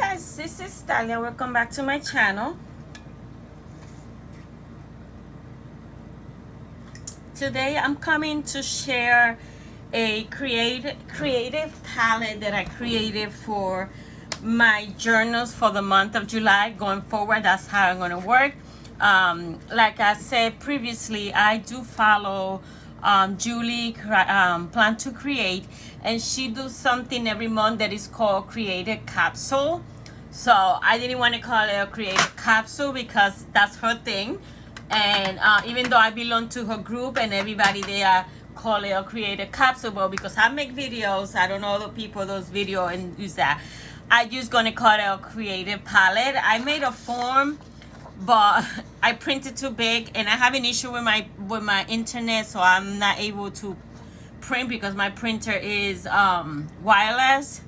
guys, this is Talia. Welcome back to my channel. Today I'm coming to share a creative palette that I created for my journals for the month of July. Going forward, that's how I'm going to work. Like I said previously, I do follow Julie Plan to Create, and she does something every month that is called Creative Capsule. So I didn't want to call it a Creative Capsule because that's her thing, and even though I belong to her group and everybody there call it a Creative Capsule, but because I make videos, I don't know other people those video and use that, I just gonna call it a Creative Palette. I made a form, but I printed too big, and I have an issue with my internet, so I'm not able to print because my printer is wireless.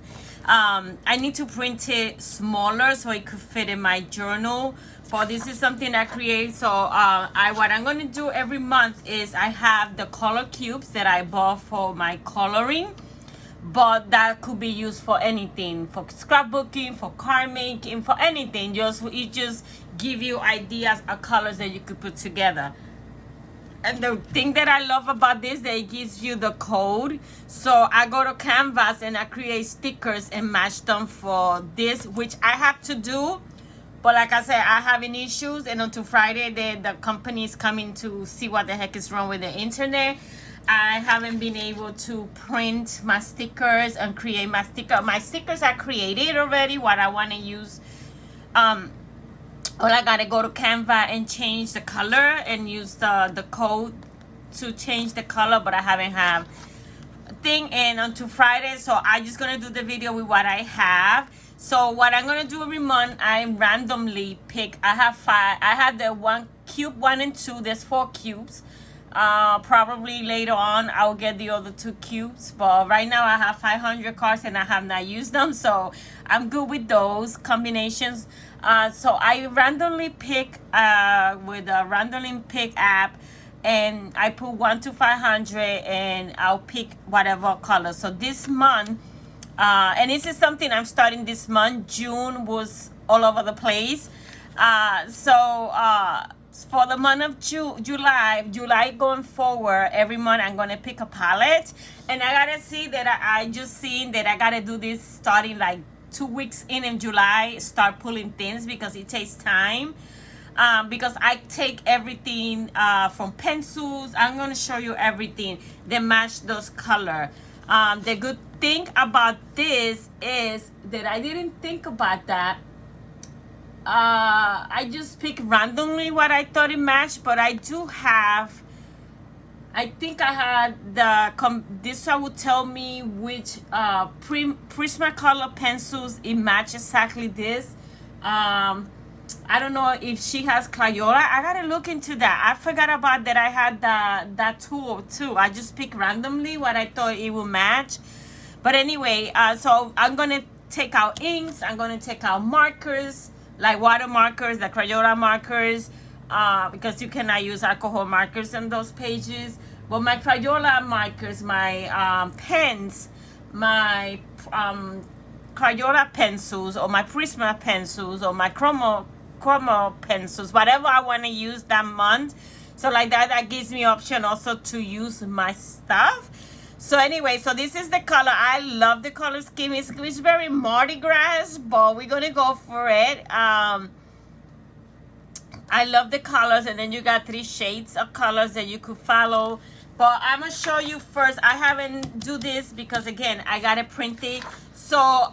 I need to print it smaller so it could fit in my journal, but this is something I create. So what I'm going to do every month is I have the color cubes that I bought for my coloring, but that could be used for anything, for scrapbooking, for card making, for anything. It just give you ideas of colors that you could put together. And the thing that I love about this, that it gives you the code. So I go to Canvas and I create stickers and match them for this, which I have to do. But like I said, I having issues, and until Friday, the company is coming to see what the heck is wrong with the internet. I haven't been able to print my stickers and create my sticker. My stickers are created already, what I want to use. All I gotta go to Canva and change the color and use the code to change the color, but I haven't have a thing. And until Friday, so I just gonna do the video with what I have. So what I'm gonna do every month, I randomly pick. I have 5. I have the cube 1 and 2. There's 4 cubes. Probably later on I'll get the other 2 cubes, but right now I have 500 cards and I have not used them, so I'm good with those combinations. So I randomly pick with a randomly pick app, and I put 1 to 500 and I'll pick whatever color. So this month, and this is something I'm starting this month. June was all over the place. For the month of July going forward, every month I'm gonna pick a palette, and I gotta see that I just seen that I gotta do this starting like 2 weeks in July, start pulling things because it takes time. Because I take everything from pencils. I'm gonna show you everything that match those color. The good thing about this is that I didn't think about that. I just pick randomly what I thought it matched, but I do have, I think I had this one would tell me which Prismacolor pencils it matches exactly this. I don't know if she has Crayola. I gotta look into that. I forgot about that. I had that tool too. I just pick randomly what I thought it would match. But anyway, so I'm gonna take out inks. I'm gonna take out markers, like water markers, the Crayola markers, because you cannot use alcohol markers on those pages. But my Crayola markers, my pens, my Crayola pencils, or my Prisma pencils, or my Chromo pencils, whatever I want to use that month. So like that gives me option also to use my stuff. So anyway, so this is the color. I love the color scheme. It's very Mardi Gras, but we're gonna go for it. I love the colors, and then you got 3 shades of colors that you could follow. But I'm gonna show you first. I haven't do this because again I gotta print it. So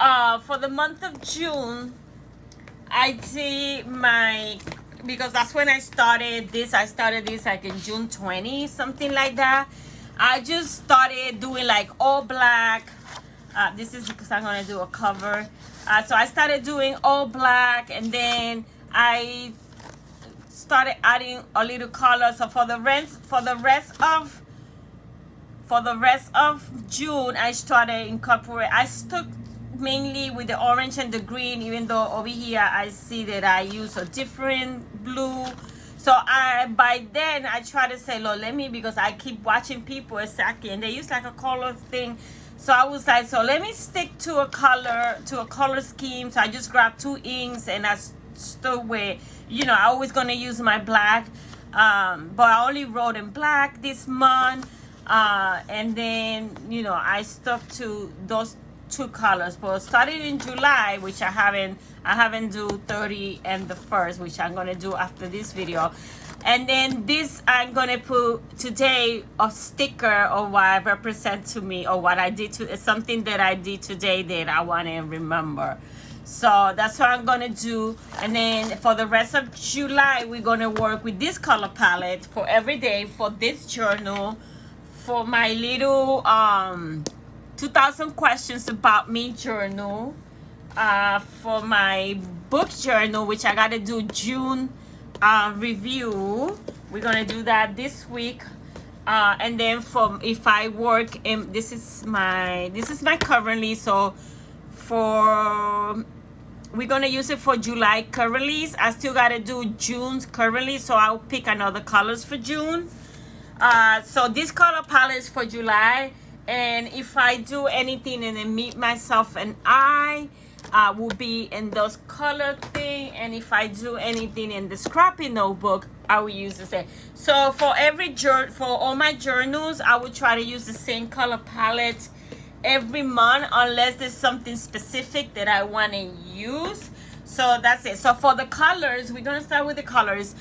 for the month of June, I see because that's when I started this. I started this like in June 20, something like that. I just started doing like all black. This is because I'm gonna do a cover. So I started doing all black, and then I started adding a little color. So for the rest of June, I started incorporate. I stuck mainly with the orange and the green, even though over here I see that I use a different blue. So by then I try to say, Lord, let me, because I keep watching people exactly, and they use like a color thing. So I was like, so let me stick to a color scheme. So I just grabbed 2 inks and I stood with, you know, I always gonna use my black, but I only wrote in black this month, and then, you know, I stuck to those 2 colors. But starting in July, which I haven't do 30 and the 1st, which I'm gonna do after this video. And then this, I'm gonna put today a sticker of what I represent to me, or what I did to, something that I did today that I want to remember. So that's what I'm gonna do. And then for the rest of July, we're gonna work with this color palette for every day for this journal, for my little 2000 questions about me journal, for my book journal, which I gotta do June review. We're gonna do that this week, and then from if I work in, this is my currently. So for, we're gonna use it for July currentlies. I still gotta do June's currently, so I'll pick another colors for June. So this color palette is for July, and if I do anything and then meet myself and I will be in those color thing, and if I do anything in the scrappy notebook, I will use the same. So for for all my journals, I will try to use the same color palette every month, unless there's something specific that I want to use. So that's it. So for the colors, we're gonna start with the colors.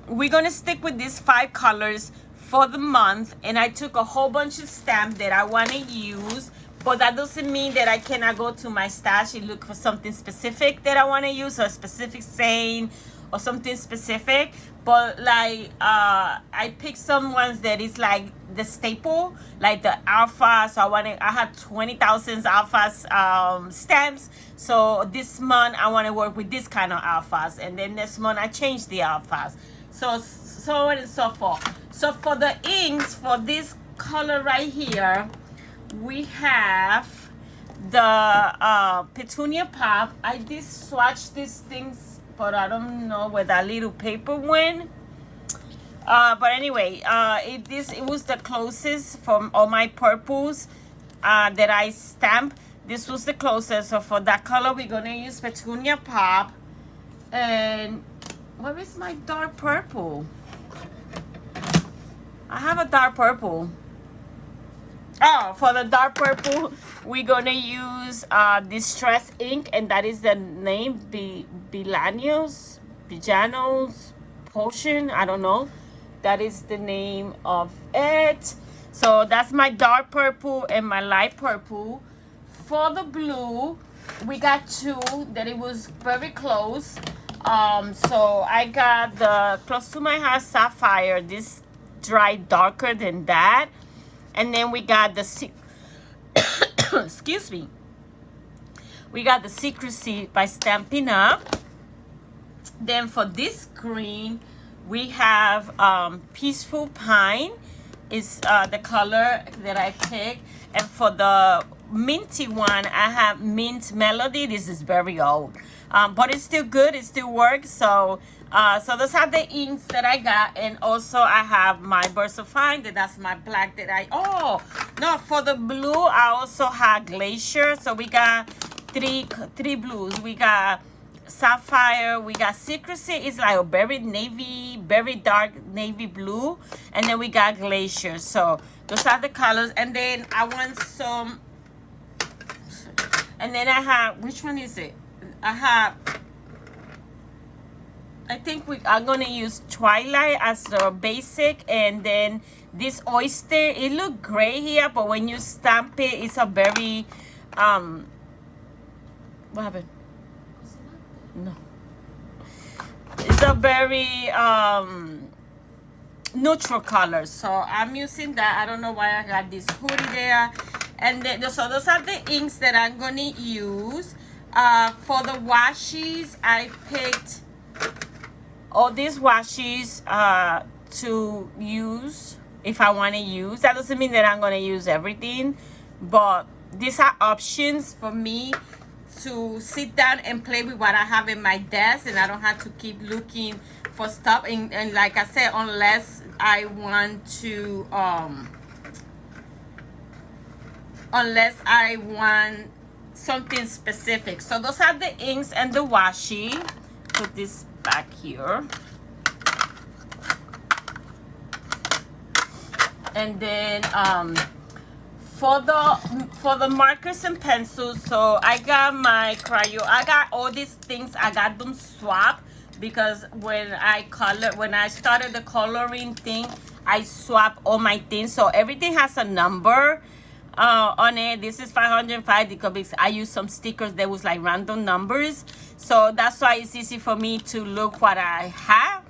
We're gonna stick with these 5 colors for the month, and I took a whole bunch of stamps that I want to use. But that doesn't mean that I cannot go to my stash and look for something specific that I want to use, or a specific saying or something specific. But like I picked some ones that is like the staple, like the alpha. So I had 20,000 alphas stamps. So this month I want to work with this kind of alphas, and then next month I change the alphas. So on and so forth. So for the inks for this color right here, we have the Petunia Pop. I did swatch these things, but I don't know where that little paper went. But anyway, it was the closest from all my purples that I stamped. This was the closest. So for that color, we're gonna use Petunia Pop. And where is my dark purple? I have a dark purple. Oh, for the dark purple, we're gonna use Distress ink, and that is the name, Bijanos Potion. I don't know. That is the name of it. So that's my dark purple and my light purple. For the blue, we got 2 that it was very close. So I got the Close to My Heart Sapphire. This dried darker than that. And then we got the excuse me. We got the Secrecy by Stampin' Up. Then for this green, we have Peaceful Pine is the color that I picked. And for the minty one, I have Mint Melody. This is very old, but it's still good. It still works. So those are the inks that I got. And also I have my Versafine, that's my black that for the blue, I also have Glacier. So we got three blues. We got Sapphire, we got Secrecy, it's like a very dark navy blue, and then we got Glacier. So those are the colors. And then I want some, and then I have, which one is it? I think we are gonna use Twilight as the basic, and then this Oyster, it look gray here, but when you stamp it, it's a very what happened? No, it's a very neutral color. So I'm using that. I don't know why I got this hoodie there. And then so those are the inks that I'm gonna use. For the washes, I picked all these washes to use if I want to use. That doesn't mean that I'm going to use everything, but these are options for me to sit down and play with what I have in my desk, and I don't have to keep looking for stuff. And like I said, unless I want to unless I want something specific. So those are the inks and the washi. Put this back here. And then for the markers and pencils, so I got my Crayola. I got all these things, I got them swapped because when I started the coloring thing, I swapped all my things. So everything has a number on it. This is 505 because I used some stickers that was like random numbers. So that's why it's easy for me to look what I have,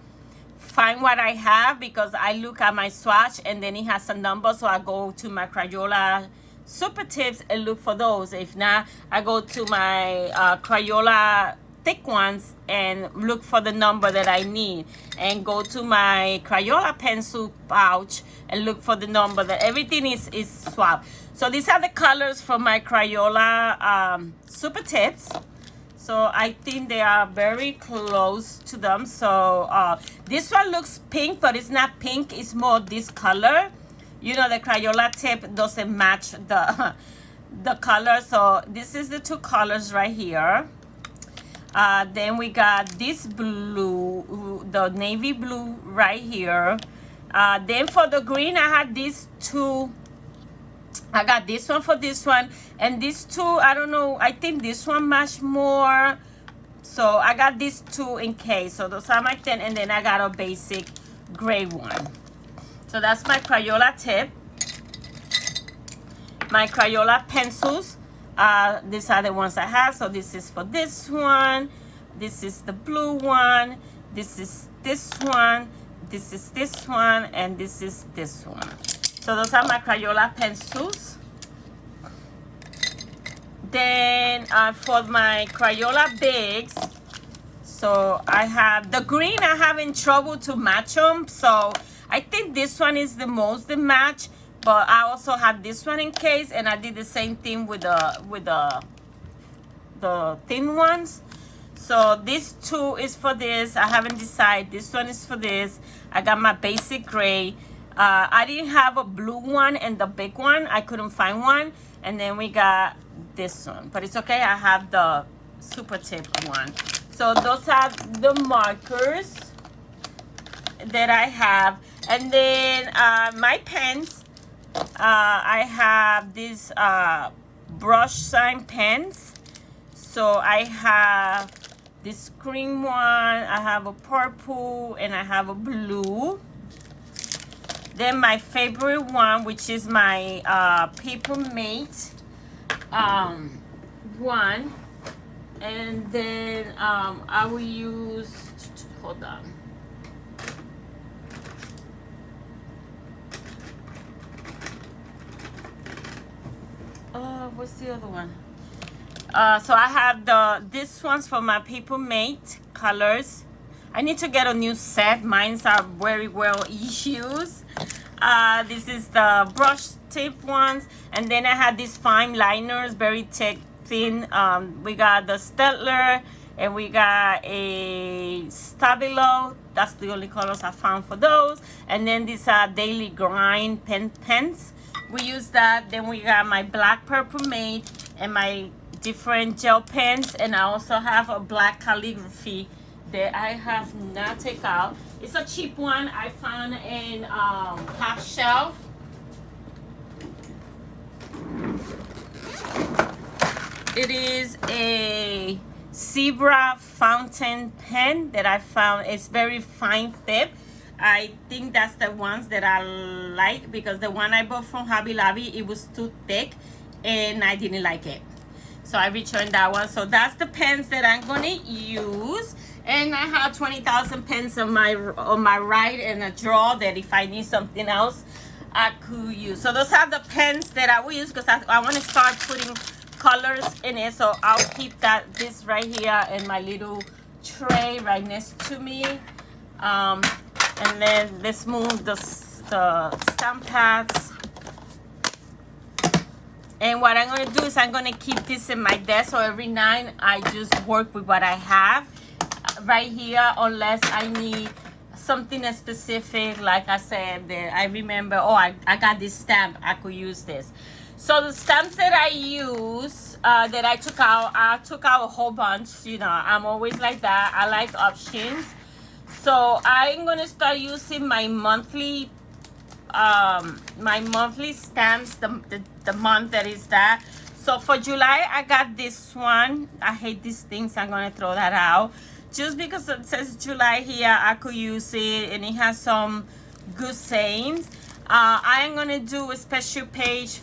find what I have, because I look at my swatch and then it has a number. So I go to my Crayola Super Tips and look for those. If not, I go to my Crayola thick ones and look for the number that I need, and go to my Crayola pencil pouch and look for the number. That everything is swapped. So these are the colors for my Crayola Super Tips. So I think they are very close to them. So this one looks pink, but it's not pink. It's more this color. You know, the Crayola tip doesn't match the color. So this is the two colors right here. Then we got this blue, the navy blue right here. Then for the green, I had these two. I got this one for this one, and these two, I don't know, I think this one match more. So I got these two in case. So those are my 10, and then I got a basic gray one. So that's my Crayola tip. My Crayola pencils, these are the ones I have. So this is for this one, this is the blue one, this is this one, this is this one, and this is this one. So those are my Crayola pencils. Then for my Crayola bags, so I have the green. I having trouble to match them, so I think this one is the most to match. But I also have this one in case, and I did the same thing with the thin ones. So this two is for this. I haven't decided. This one is for this. I got my basic gray. I didn't have a blue one and the big one. I couldn't find one. And then we got this one. But it's okay. I have the super tip one. So those are the markers that I have. And then my pens. I have these brush sign pens. So I have this green one. I have a purple. And I have a blue. Then my favorite one, which is my Paper Mate one, and then I will use, hold on, what's the other one? So I have this one's for my Paper Mate colors. I need to get a new set. Mine's are very well used. This is the brush tip ones. And then I had these fine liners, very thick, thin. We got the Stettler, and we got a Stabilo. That's the only colors I found for those. And then these are Daily Grind pens. We use that. Then we got my black Purple Mate and my different gel pens. And I also have a black calligraphy that I have not take out. It's a cheap one I found in Top Shelf. It is a zebra fountain pen that I found. It's very fine tip. I think that's the ones that I like, because the one I bought from Hobby Lobby, it was too thick and I didn't like it. So I returned that one. So that's the pens that I'm gonna use. And I have 20,000 pens on my right in a drawer that if I need something else, I could use. So those are the pens that I will use, because I want to start putting colors in it. So I'll keep this right here in my little tray right next to me. And then let's move the stamp pads. And what I'm going to do is I'm going to keep this in my desk. So every night I just work with what I have right here, unless I need something specific. Like I said, that I remember, oh, I got this stamp, I could use this. So the stamps that I use, that I took out a whole bunch. You know, I'm always like that. I like options. So I'm gonna start using my monthly stamps, the month that is that. So for July, I got this one. I hate these things. I'm gonna throw that out. Just because it says July here, I could use it, and it has some good sayings. I'm gonna do a special page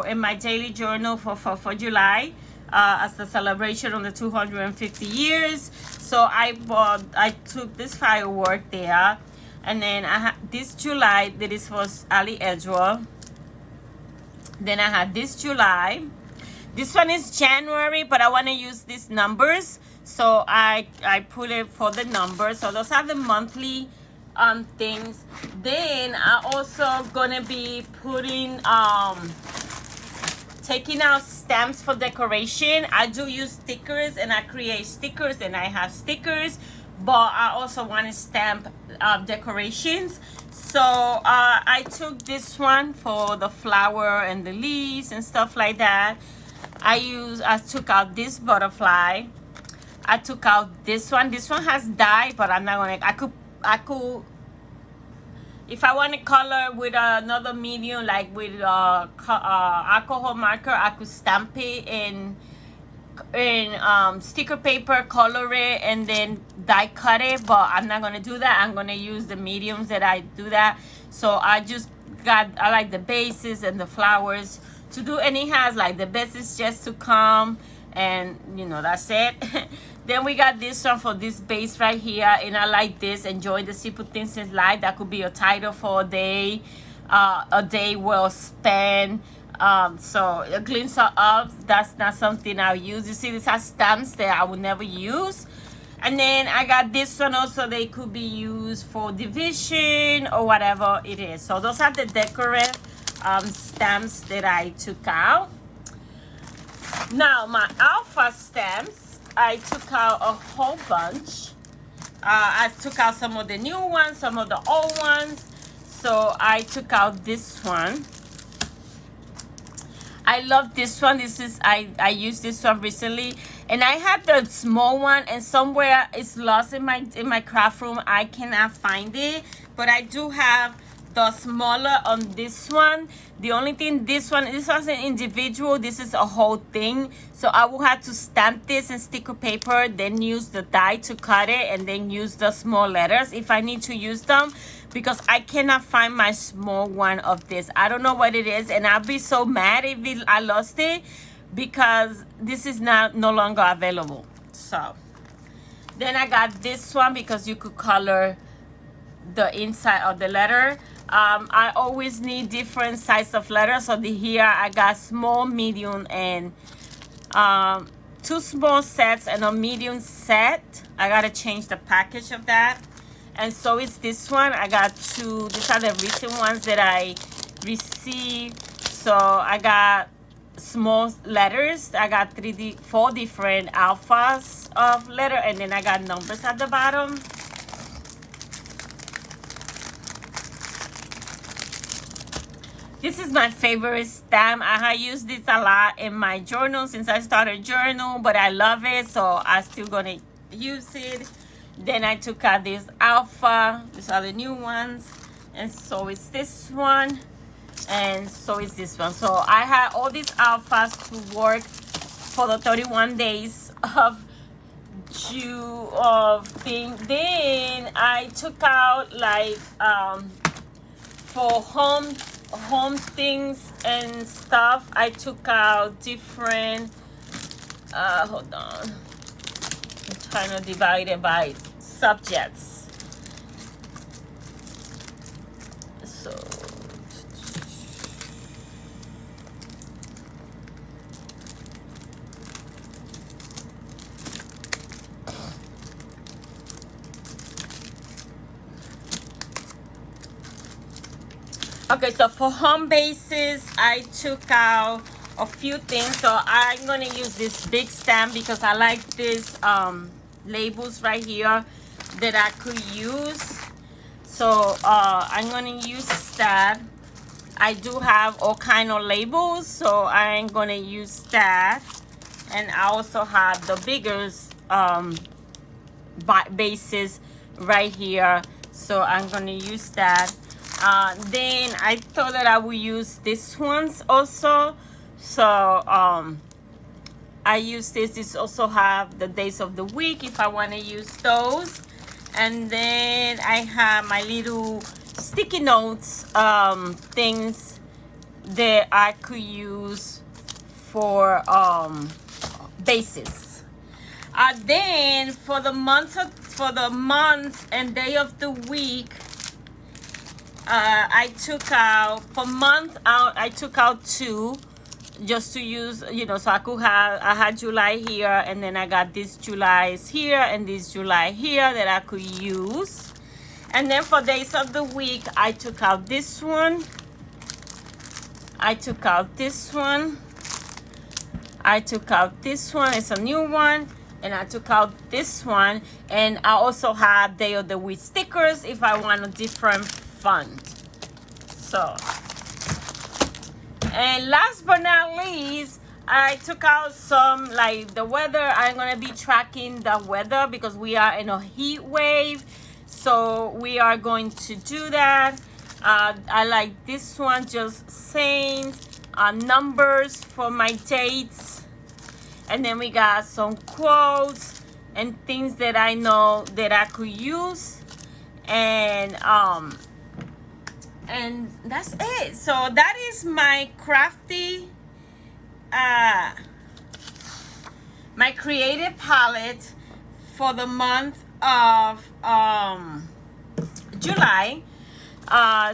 in my daily journal for July, as a celebration on the 250 years. So I took this firework there, and then I had this July that is for Ali Edgewell. Then I had this July. This one is January, but I want to use these numbers, so I put it for the numbers. So those are the monthly things. Then I also gonna be putting taking out stamps for decoration. I do use stickers, and I create stickers, and I have stickers, but I also want to stamp decorations. So I took this one for the flower and the leaves and stuff like that. I took out this butterfly. I took out this one. This one has dye, but I'm not gonna. I could, if I want to color with another medium, like with alcohol marker, I could stamp it in sticker paper, color it, and then die cut it. But I'm not gonna do that. I'm gonna use the mediums that I do that. So I like the bases and the flowers to do, and it has like the best is just to come, and you know, that's it. Then we got this one for this base right here, and I like this. Enjoy the simple things in life. That could be a title for a day well spent. So a glimpse of, that's not something I'll use. You see, this has stamps that I would never use. And then I got this one also. They could be used for division or whatever it is. So those are the decorative stamps that I took out. Now my alpha stamps, I took out a whole bunch. I took out some of the new ones, some of the old ones. So I took out this one. I love this one. This is I used this one recently, and I had the small one, and somewhere it's lost in my craft room. I cannot find it, but I do have the smaller on this one. The only thing, this was an individual. This is a whole thing, so I will have to stamp this in sticker paper, then use the die to cut it, and then use the small letters if I need to use them, because I cannot find my small one of this. I don't know what it is, and I'll be so mad if I lost it, because this is no longer available. So then I got this one because you could color the inside of the letter. I always need different size of letters. So here I got small, medium, and 2 small sets and a medium set. I gotta change the package of that. And so is this one. I got 2. These are the recent ones that I received. So I got small letters. I got 4 different alphas of letter, and then I got numbers at the bottom. This is my favorite stamp. I have used this a lot in my journal since I started journal, but I love it, so I'm still gonna use it. Then I took out this alpha. These are the new ones, and so is this one, and so is this one. So I had all these alphas to work for the 31 days of thing. Then I took out like for home things and stuff. I took out different hold on, I'm trying to divide it by subjects. So okay, so for home bases, I took out a few things. So I'm gonna use this big stamp because I like this labels right here that I could use. So I'm gonna use that. I do have all kind of labels, so I ain't gonna use that. And I also have the biggest bases right here, so I'm gonna use that. Then I thought that I would use these ones also, so I use this also have the days of the week if I want to use those. And then I have my little sticky notes things that I could use for bases. Then for the months and day of the week, I took out I took out 2 just to use, you know, so I could have, I had July here, and then I got this July's here and this July here that I could use. And then for days of the week, I took out this one, I took out this one, I took out this one, it's a new one, and I took out this one. And I also have day of the week stickers if I want a different font. So, and last but not least, I took out some, like the weather. I'm gonna be tracking the weather because we are in a heat wave, so we are going to do that. I like this one, just saying numbers for my dates. And then we got some quotes and things that I know that I could use. And that's it. So that is my crafty my creative palette for the month of July.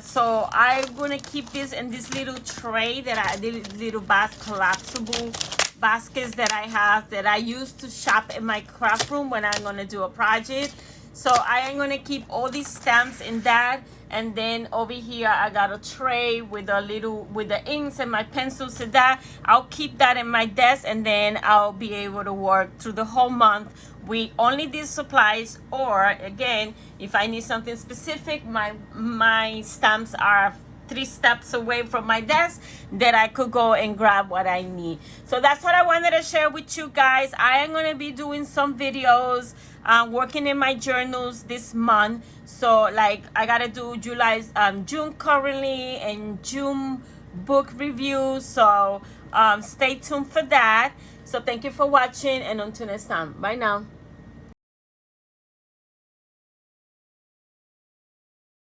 So I'm gonna keep this in this little tray that I did, little collapsible baskets that I have that I use to shop in my craft room when I'm gonna do a project. So I am gonna keep all these stamps in that. And then over here I got a tray with the inks and my pencils and that. I'll keep that in my desk, and then I'll be able to work through the whole month with only these supplies. Or again, if I need something specific, my stamps are 3 steps away from my desk that I could go and grab what I need. So that's what I wanted to share with you guys. I am going to be doing some videos, working in my journals this month. So like I got to do June currently and June book reviews. So stay tuned for that. So thank you for watching, and until next time. Bye now.